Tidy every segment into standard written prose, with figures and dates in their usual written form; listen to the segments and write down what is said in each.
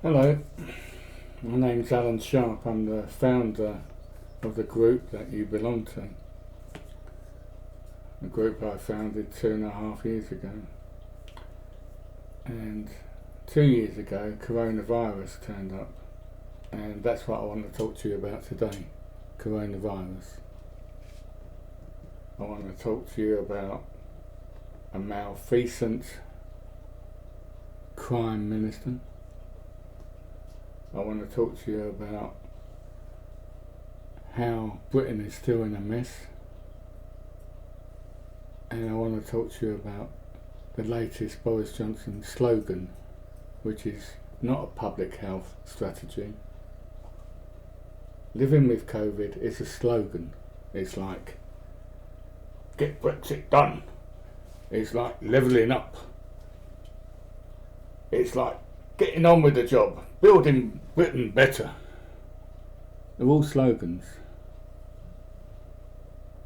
Hello, my name's Alan Sharp. I'm the founder of the group that you belong to. A group I founded 2.5 years ago. And 2 years ago, coronavirus turned up. And that's what I want to talk to you about today, coronavirus. I want to talk to you about a malfeasant crime minister. I want to talk to you about how Britain is still in a mess, and I want to talk to you about the latest Boris Johnson slogan, which is not a public health strategy. Living with COVID is a slogan. It's like, get Brexit done. It's like levelling up. It's like getting on with the job, building Britain better. They're all slogans.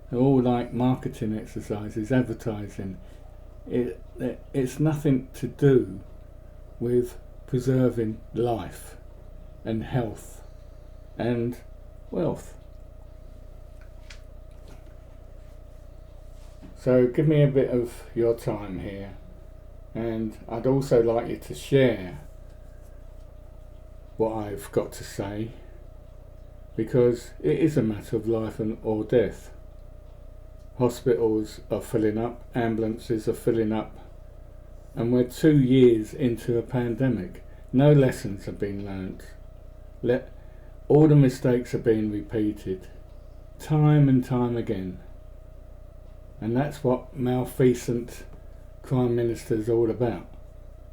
They're all like marketing exercises, advertising. It's nothing to do with preserving life and health and wealth. So give me a bit of your time here, and I'd also like you to share what I've got to say, because it is a matter of life or death. Hospitals are filling up, ambulances are filling up, and we're 2 years into a pandemic. No lessons have been learnt. All the mistakes are being repeated, time and time again. And that's what malfeasant crime minister is all about.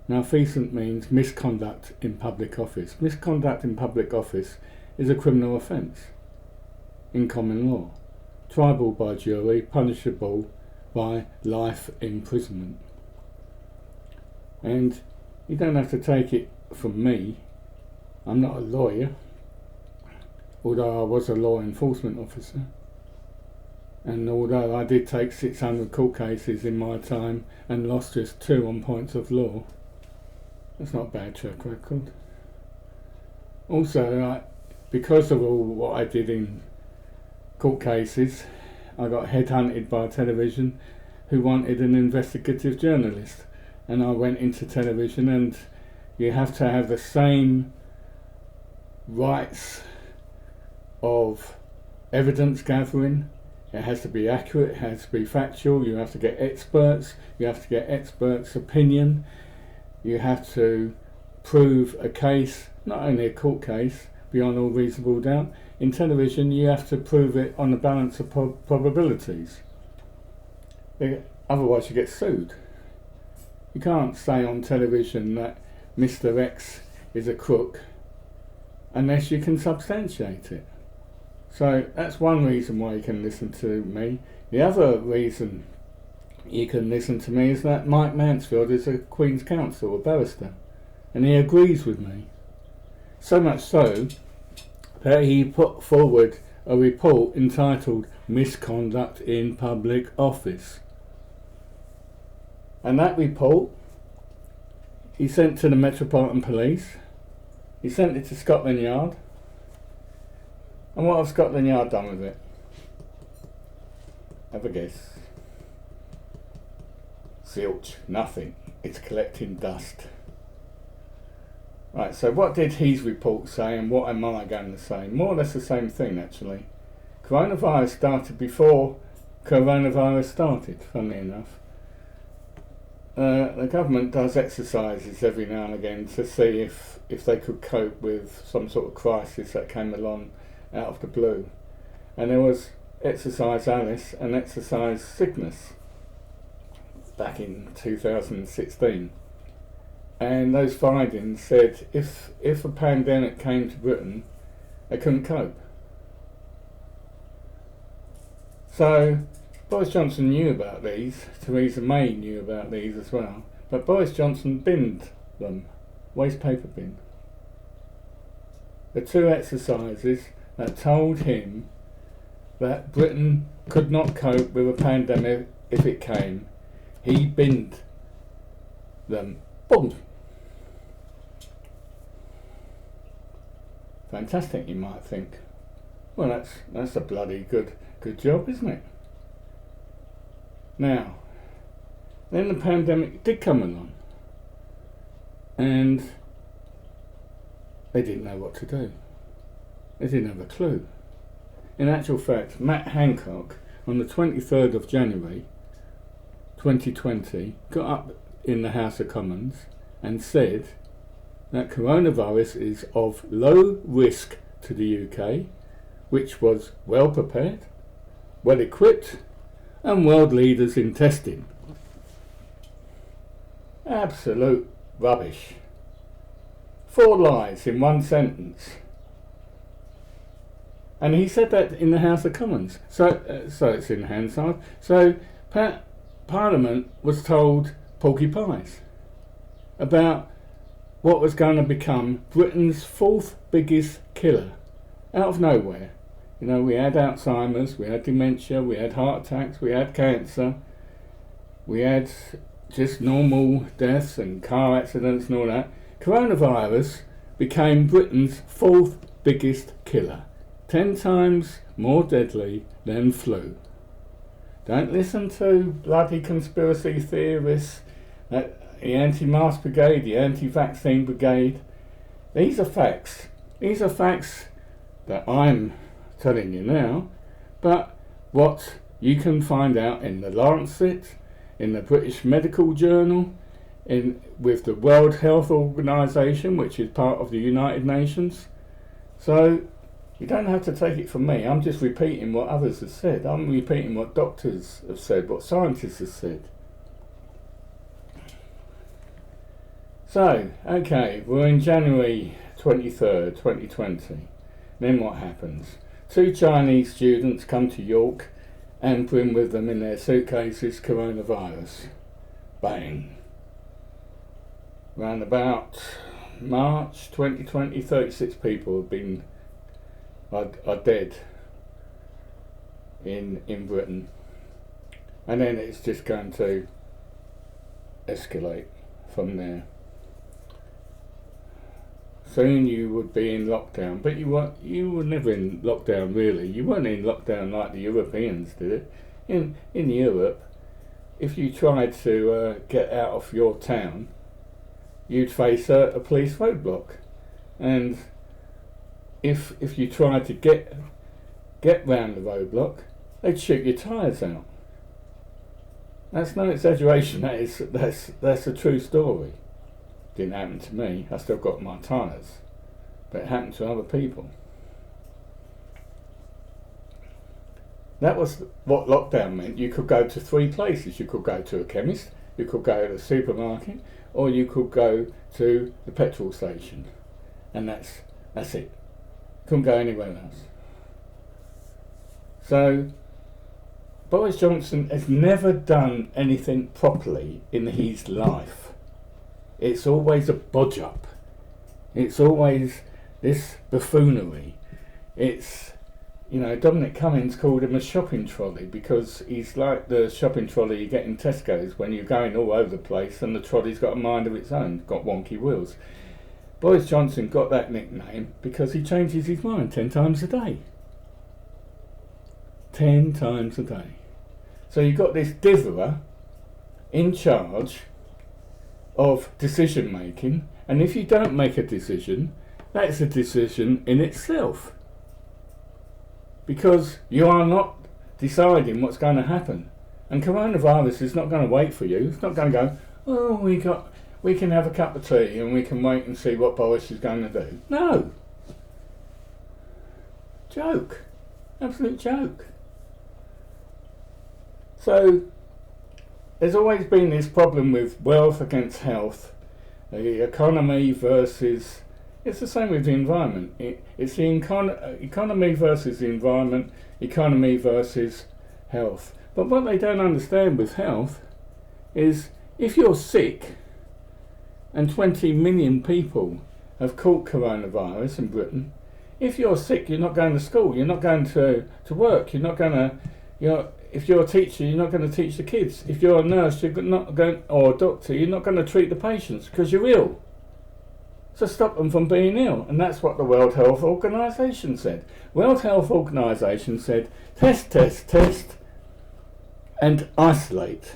Malfeasant means misconduct in public office. Misconduct in public office is a criminal offence in common law, triable by jury, punishable by life imprisonment. And you don't have to take it from me. I'm not a lawyer, although I was a law enforcement officer. And although I did take 600 court cases in my time and lost just 2 on points of law, that's not a bad track record. Also, because of all what I did in court cases, I got headhunted by television who wanted an investigative journalist. And I went into television, and you have to have the same rights of evidence gathering. It has to be accurate, it has to be factual, you have to get experts, opinion. You have to prove a case, not only a court case, beyond all reasonable doubt. In television, you have to prove it on the balance of probabilities. Otherwise, you get sued. You can't say on television that Mr. X is a crook unless you can substantiate it. So that's one reason why you can listen to me. The other reason you can listen to me is that Mike Mansfield is a Queen's Counsel, a barrister, and he agrees with me. So much so that he put forward a report entitled Misconduct in Public Office. And that report he sent to the Metropolitan Police, he sent it to Scotland Yard, and what have Scotland Yard done with it? Have a guess. Zilch, nothing. It's collecting dust. Right, so what did his report say and what am I going to say? More or less the same thing, actually. Coronavirus started before coronavirus started, funnily enough. The government does exercises every now and again to see if they could cope with some sort of crisis that came along out of the blue. And there was Exercise Alice and Exercise Cygnus back in 2016. And those findings said if a pandemic came to Britain, they couldn't cope. So Boris Johnson knew about these, Theresa May knew about these as well, but Boris Johnson binned them, waste paper bin. The 2 exercises that told him that Britain could not cope with a pandemic if it came, he binned them. Boom. Fantastic, you might think. Well, that's a bloody good job, isn't it? Now, then the pandemic did come along, and they didn't know what to do. They didn't have a clue. In actual fact, Matt Hancock, on the 23rd of January 2020, got up in the House of Commons and said that coronavirus is of low risk to the UK, which was well prepared, well equipped, and world leaders in testing. Absolute rubbish. 4 lies in one sentence. And he said that in the House of Commons. So it's in Hansard. So Parliament was told porky pies about what was going to become Britain's 4th biggest killer out of nowhere. You know, we had Alzheimer's, we had dementia, we had heart attacks, we had cancer, we had just normal deaths and car accidents and all that. Coronavirus became Britain's 4th biggest killer, 10 times more deadly than flu. Don't listen to bloody conspiracy theorists, the anti-mask brigade, the anti-vaccine brigade. These are facts. These are facts that I'm telling you now, but what you can find out in the Lancet, in the British Medical Journal, with the World Health Organization, which is part of the United Nations. So you don't have to take it from me. I'm just repeating what others have said. I'm repeating what doctors have said, what scientists have said. So, okay, we're in January 23rd, 2020. Then what happens? 2 Chinese students come to York and bring with them in their suitcases coronavirus. Bang. Round about March 2020, 36 people are dead in Britain. And then it's just going to escalate from there. Soon you would be in lockdown, but you were never in lockdown really. You weren't in lockdown like the Europeans did it. In Europe, if you tried to get out of your town, you'd face a police roadblock, and if you tried to get round the roadblock, they'd shoot your tyres out. That's no exaggeration. That's a true story. Didn't happen to me. I still got my tyres, but it happened to other people. That was what lockdown meant. You could go to 3 places. You could go to a chemist, you could go to the supermarket, or you could go to the petrol station, and that's it. Couldn't go anywhere else. So Boris Johnson has never done anything properly in his life. It's always a bodge up. It's always this buffoonery. It's, Dominic Cummings called him a shopping trolley because he's like the shopping trolley you get in Tesco's when you're going all over the place and the trolley's got a mind of its own, got wonky wheels. Boris Johnson got that nickname because he changes his mind 10 times a day. 10 times a day. So you've got this ditherer in charge of decision making, and if you don't make a decision, that's a decision in itself, because you are not deciding what's going to happen. And coronavirus is not going to wait for you. It's not going to go, we can have a cup of tea and we can wait and see what Boris is going to do. No. Joke. Absolute joke. So there's always been this problem with wealth against health, the economy versus... It's the same with the environment. It's the economy versus the environment, economy versus health. But what they don't understand with health is if you're sick, and 20 million people have caught coronavirus in Britain, if you're sick, you're not going to school, you're not going to work, you're not going to... If you're a teacher, you're not going to teach the kids. If you're a nurse, you're not going, or a doctor, you're not going to treat the patients because you're ill. to stop them from being ill. And that's what the World Health Organization said. World Health Organization said, test, test, test, and isolate.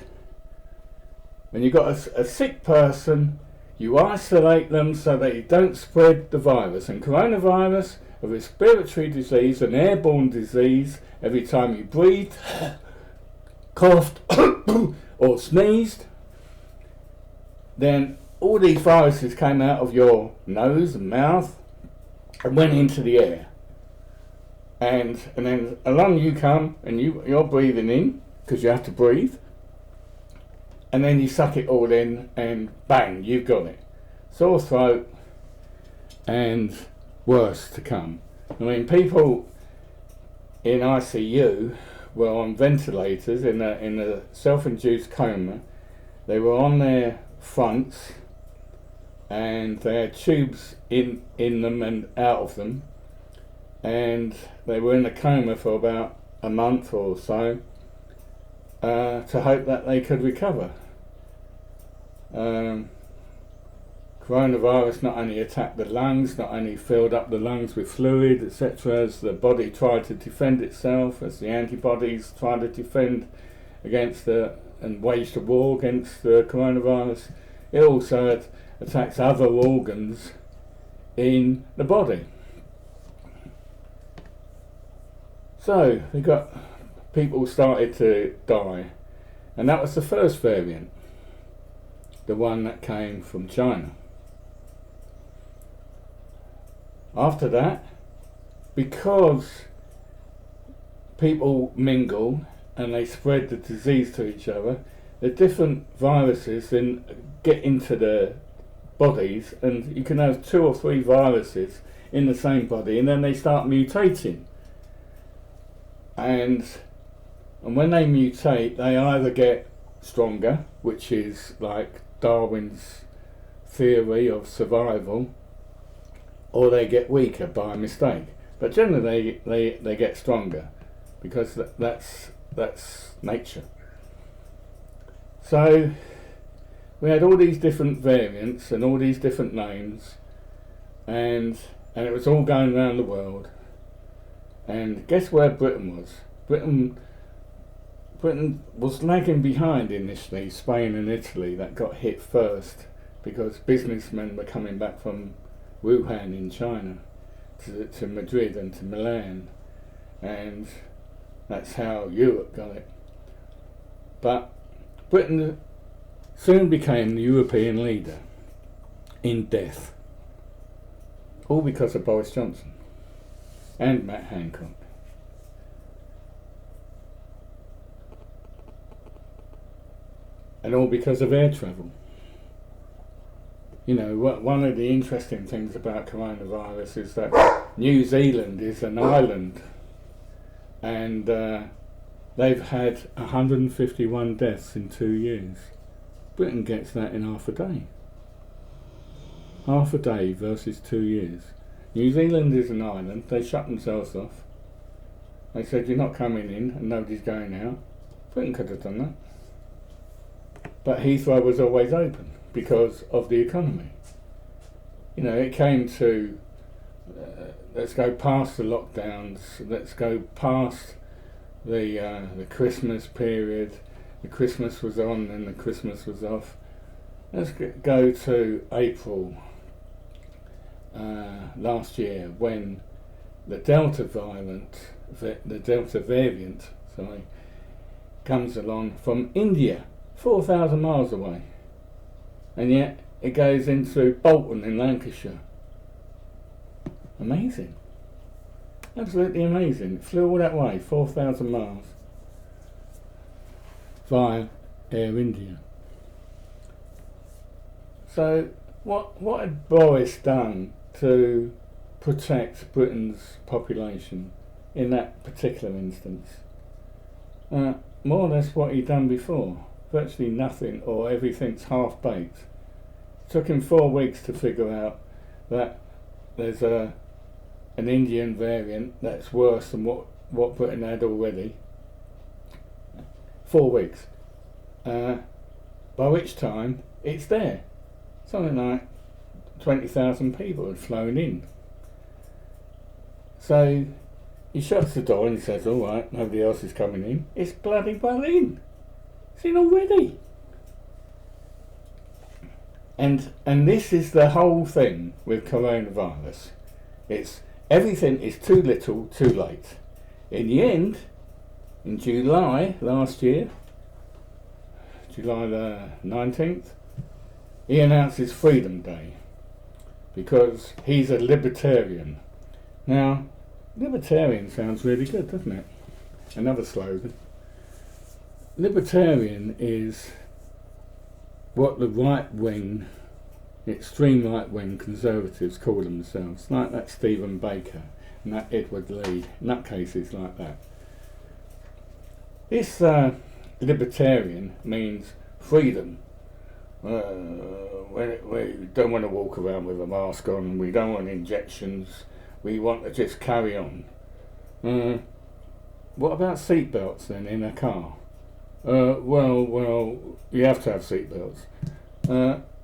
When you've got a sick person, you isolate them so that you don't spread the virus. And coronavirus, a respiratory disease, an airborne disease, every time you breathed, coughed, or sneezed, then all these viruses came out of your nose and mouth and went into the air. And then along you come, and you're breathing in, because you have to breathe, and then you suck it all in, and bang, you've got it. Sore throat, and worse to come. I mean, people in ICU were on ventilators in a self-induced coma. They were on their fronts, and they had tubes in them and out of them, and they were in a coma for about a month or so, to hope that they could recover. Coronavirus not only attacked the lungs, not only filled up the lungs with fluid, etc., as the body tried to defend itself, as the antibodies tried to defend against and waged a war against the coronavirus, it also attacks other organs in the body. So we got people started to die, and that was the first variant, the one that came from China. After that, because people mingle and they spread the disease to each other, the different viruses then get into the bodies, and you can have 2 or 3 viruses in the same body, and then they start mutating. And when they mutate, they either get stronger, which is like Darwin's theory of survival, or they get weaker by mistake. But generally they get stronger, because that's nature. So we had all these different variants and all these different names, and it was all going around the world. And guess where Britain was? Britain was lagging behind initially, Spain and Italy, that got hit first, because businessmen were coming back from Wuhan in China to Madrid and to Milan, and that's how Europe got it. But Britain soon became the European leader in death, all because of Boris Johnson and Matt Hancock. And all because of air travel. You know, one of the interesting things about coronavirus is that New Zealand is an island, and they've had 151 deaths in 2 years. Britain gets that in half a day. Half a day versus 2 years. New Zealand is an island. They shut themselves off. They said, you're not coming in, and nobody's going out. Britain could have done that. But Heathrow was always open because of the economy. You know, it came to let's go past the lockdowns, let's go past the Christmas period. The Christmas was on and the Christmas was off. Let's go to April last year, when the Delta variant comes along from India, 4,000 miles away, and yet it goes into Bolton in Lancashire. Amazing, absolutely amazing. It flew all that way, 4,000 miles, via Air India. So what had Boris done to protect Britain's population in that particular instance? More or less what he'd done before. Virtually nothing, or everything's half-baked. It took him 4 weeks to figure out that there's an Indian variant that's worse than what Britain had already. 4 weeks. By which time it's there. Something like 20,000 people had flown in. So he shuts the door and he says, all right, nobody else is coming in. It's bloody well in. It's in already. And this is the whole thing with coronavirus. It's everything is too little, too late. In the end, in July last year, July the 19th, he announces Freedom Day because he's a libertarian. Now, libertarian sounds really good, doesn't it? Another slogan. Libertarian is what the right-wing, extreme right-wing conservatives call themselves, like that Stephen Baker and that Edward Lee, nutcases like that. This libertarian means freedom. We don't want to walk around with a mask on, we don't want injections, we want to just carry on. What about seatbelts then in a car? Well, you have to have seatbelts.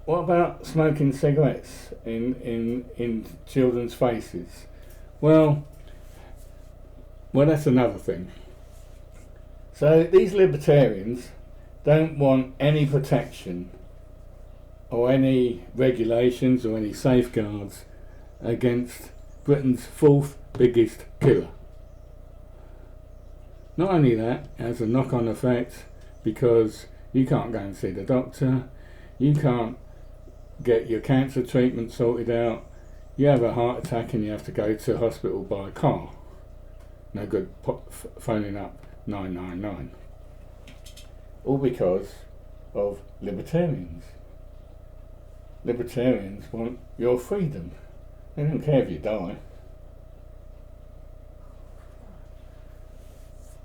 What about smoking cigarettes in children's faces? Well, that's another thing. So these libertarians don't want any protection or any regulations or any safeguards against Britain's fourth biggest killer. Not only that, it has a knock-on effect because you can't go and see the doctor, you can't get your cancer treatment sorted out, you have a heart attack and you have to go to hospital by car. No good phoning up 999. All because of libertarians. Libertarians want your freedom. They don't care if you die.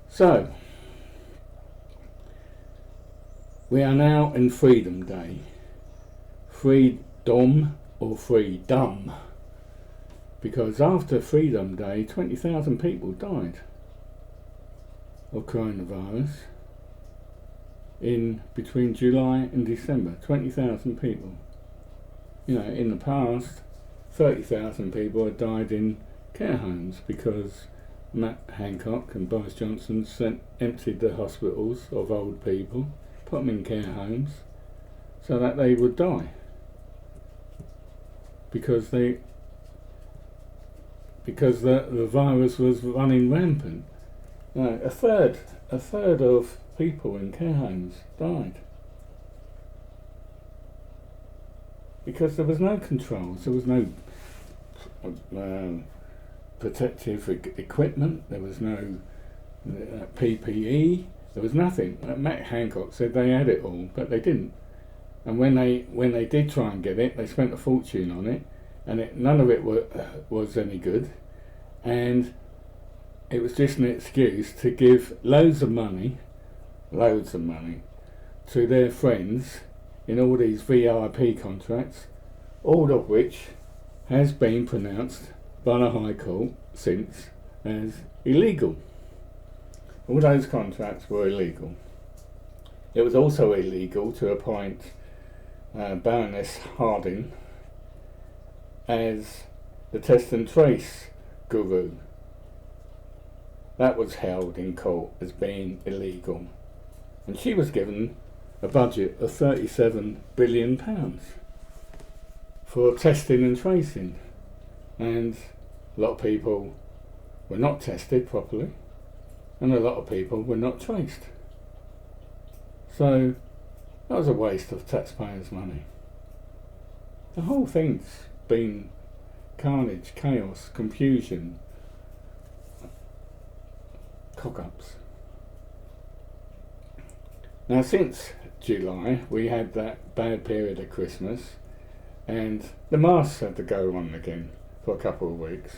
So, we are now in Freedom Day. Freedom or freedom. Because after Freedom Day, 20,000 people died of coronavirus in between July and December. 20,000 people. You know, in the past, 30,000 people had died in care homes because Matt Hancock and Boris Johnson emptied the hospitals of old people, put them in care homes, so that they would die. Because the virus was running rampant. A third of people in care homes died. Because there was no controls, there was no protective equipment, there was no PPE, there was nothing. Matt Hancock said they had it all, but they didn't. And when they did try and get it, they spent a fortune on it, and none of it was any good. And it was just an excuse to give loads of money to their friends in all these VIP contracts, all of which has been pronounced by the High Court since as illegal. All those contracts were illegal. It was also illegal to appoint Baroness Harding as the test and trace guru. That was held in court as being illegal. And she was given a budget of £37 billion for testing and tracing. And a lot of people were not tested properly, and a lot of people were not traced. So that was a waste of taxpayers' money. The whole thing's been carnage, chaos, confusion, cock-ups. Now, since July, we had that bad period of Christmas, and the masks had to go on again for a couple of weeks.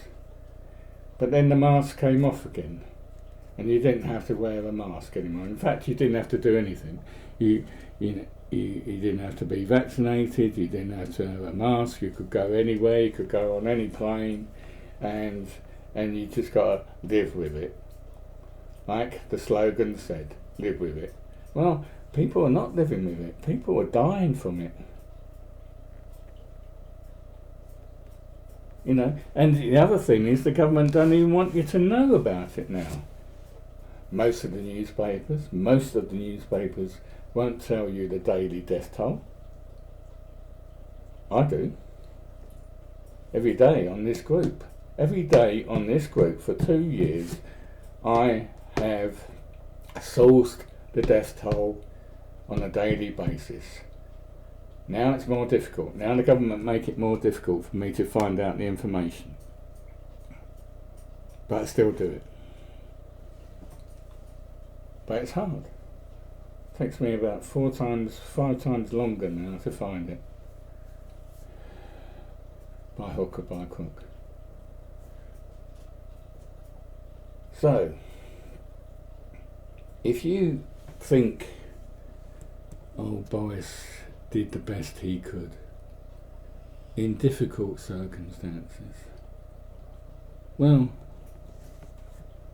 But then the mask came off again, and you didn't have to wear a mask anymore. In fact, you didn't have to do anything. You didn't have to be vaccinated, you didn't have to have a mask, you could go anywhere, you could go on any plane, and you just got to live with it. Like the slogan said, live with it. Well, people are not living with it. People are dying from it. You know, and the other thing is the government don't even want you to know about it now. Most of the newspapers won't tell you the daily death toll. I do. Every day on this group. Every day on this group for 2 years, I have sourced the death toll on a daily basis. Now it's more difficult. Now the government make it more difficult for me to find out the information. But I still do it. But it's hard. It takes me about 5 times longer now to find it. By hook or by crook. So, if you think, oh, Boris did the best he could in difficult circumstances, well,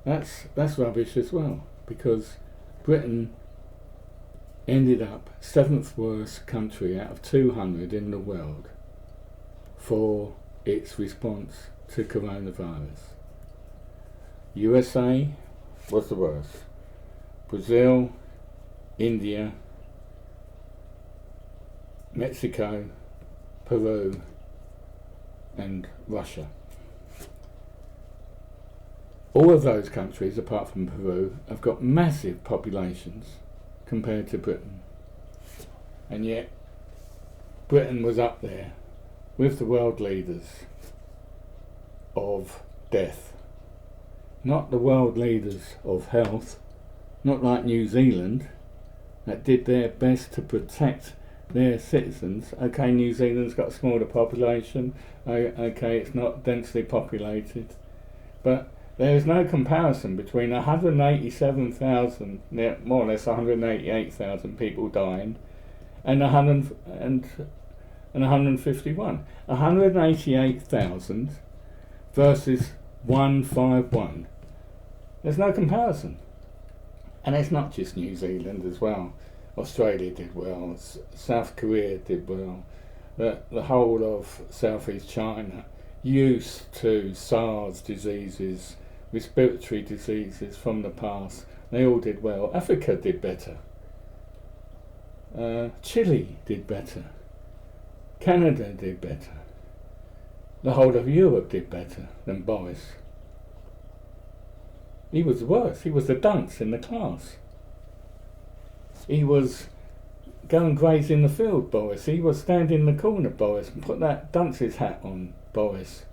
that's rubbish as well, because Britain ended up 7th worst country out of 200 in the world for its response to coronavirus. USA was the worst. Brazil, India, Mexico, Peru, and Russia. All of those countries, apart from Peru, have got massive populations compared to Britain. And yet, Britain was up there with the world leaders of death. Not the world leaders of health, not like New Zealand, that did their best to protect their citizens. Okay, New Zealand's got a smaller population, okay, it's not densely populated, but there is no comparison between 187,000, more or less 188,000 people dying, and 151. 188,000 versus 151. There's no comparison. And it's not just New Zealand as well. Australia did well, South Korea did well, the whole of Southeast China, used to SARS diseases, respiratory diseases from the past, they all did well. Africa did better. Chile did better. Canada did better. The whole of Europe did better than Boris. He was worse. He was the dunce in the class. He was going graze in the field, Boris. He was stand in the corner, Boris, and put that dunce's hat on, Boris.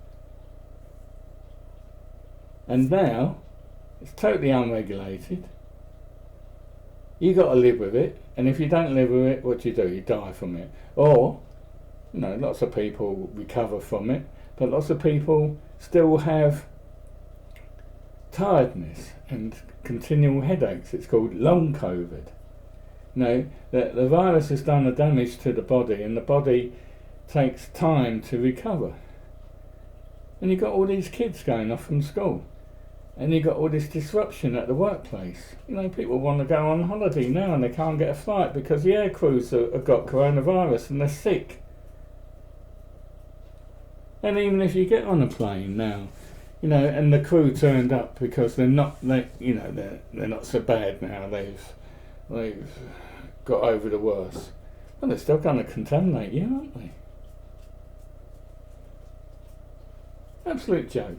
And now, it's totally unregulated. You got to live with it, and if you don't live with it, what do? You die from it. Or, you know, lots of people recover from it, but lots of people still have tiredness and continual headaches. It's called long COVID. You know, the virus has done the damage to the body, and the body takes time to recover. And you've got all these kids going off from school, and you've got all this disruption at the workplace. You know, people want to go on holiday now and they can't get a flight because the air crews have got coronavirus and they're sick. And even if you get on a plane now, you know, and the crew turned up because they're not so bad now. They've got over the worst. Well, they're still going to contaminate you, aren't they? Absolute joke.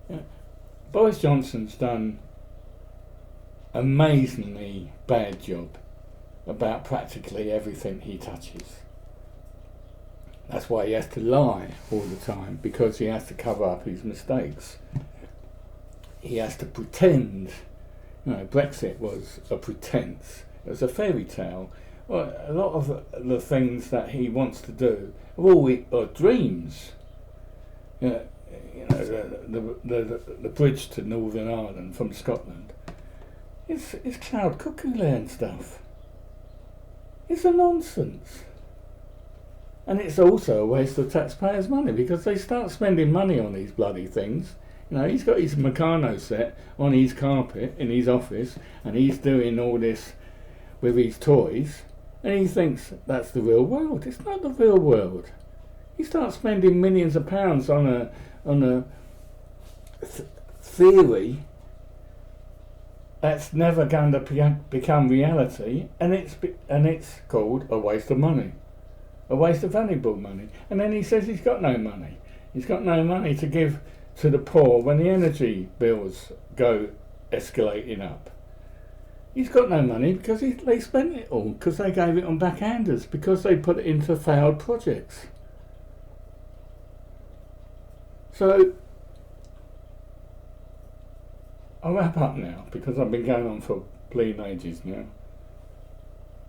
Yeah. Boris Johnson's done amazingly bad job about practically everything he touches. That's why he has to lie all the time, because he has to cover up his mistakes. He has to pretend. You know, Brexit was a pretense. It was a fairy tale. Well, a lot of the things that he wants to do are dreams. You know, the bridge to Northern Ireland from Scotland. It's cloud cuckoo land stuff. It's a nonsense. And it's also a waste of taxpayers' money, because they start spending money on these bloody things. You know, he's got his Meccano set on his carpet in his office, and he's doing all this with his toys, and he thinks that's the real world. It's not the real world. You start spending millions of pounds on a theory that's never going to become reality, and it's called a waste of money, a waste of valuable money. And then he says he's got no money. He's got no money to give to the poor when the energy bills go escalating up. He's got no money because they spent it all, because they gave it on backhanders, because they put it into failed projects. So I'll wrap up now, because I've been going on for bleeding ages now.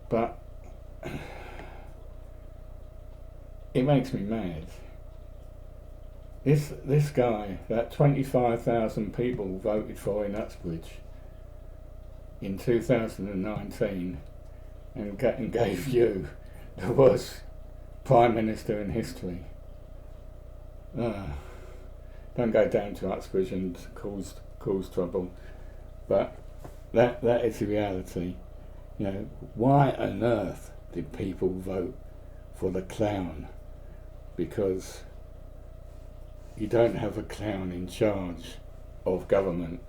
But it makes me mad. This guy that 25,000 people voted for in Uxbridge in 2019 and gave you the worst Prime Minister in history. Don't go down to Uxbridge and cause trouble, but that is the reality. You know, why on earth did people vote for the clown? Because you don't have a clown in charge of government.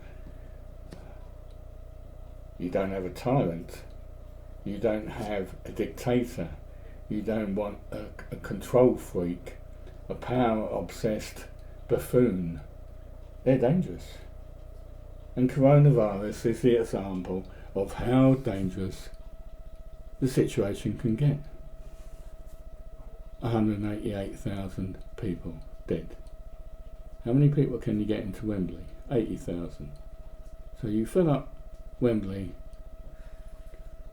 You don't have a tyrant. You don't have a dictator. You don't want a control freak, a power-obsessed buffoon. They're dangerous. And coronavirus is the example of how dangerous the situation can get. 188,000 people dead. How many people can you get into Wembley? 80,000. So you fill up Wembley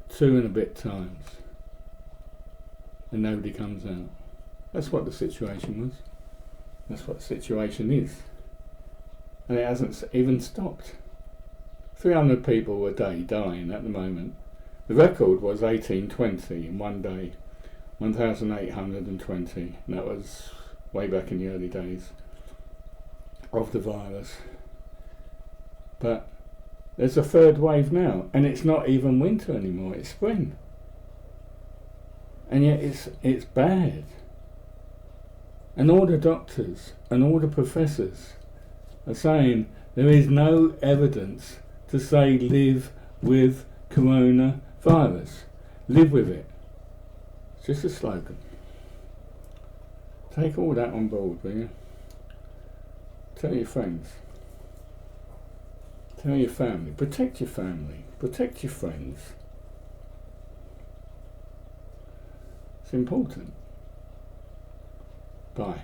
2 and a bit times and nobody comes out. That's what the situation was. That's what the situation is. And it hasn't even stopped. 300 people a day dying at the moment. The record was 1820 in one day. 1,820. And that was way back in the early days of the virus. But there's a third wave now, and it's not even winter anymore, it's spring. And yet it's bad. And all the doctors and all the professors are saying there is no evidence to say live with coronavirus. Live with it. It's just a slogan. Take all that on board, will you? Tell your friends. Tell your family. Protect your family. Protect your friends. It's important. Bye.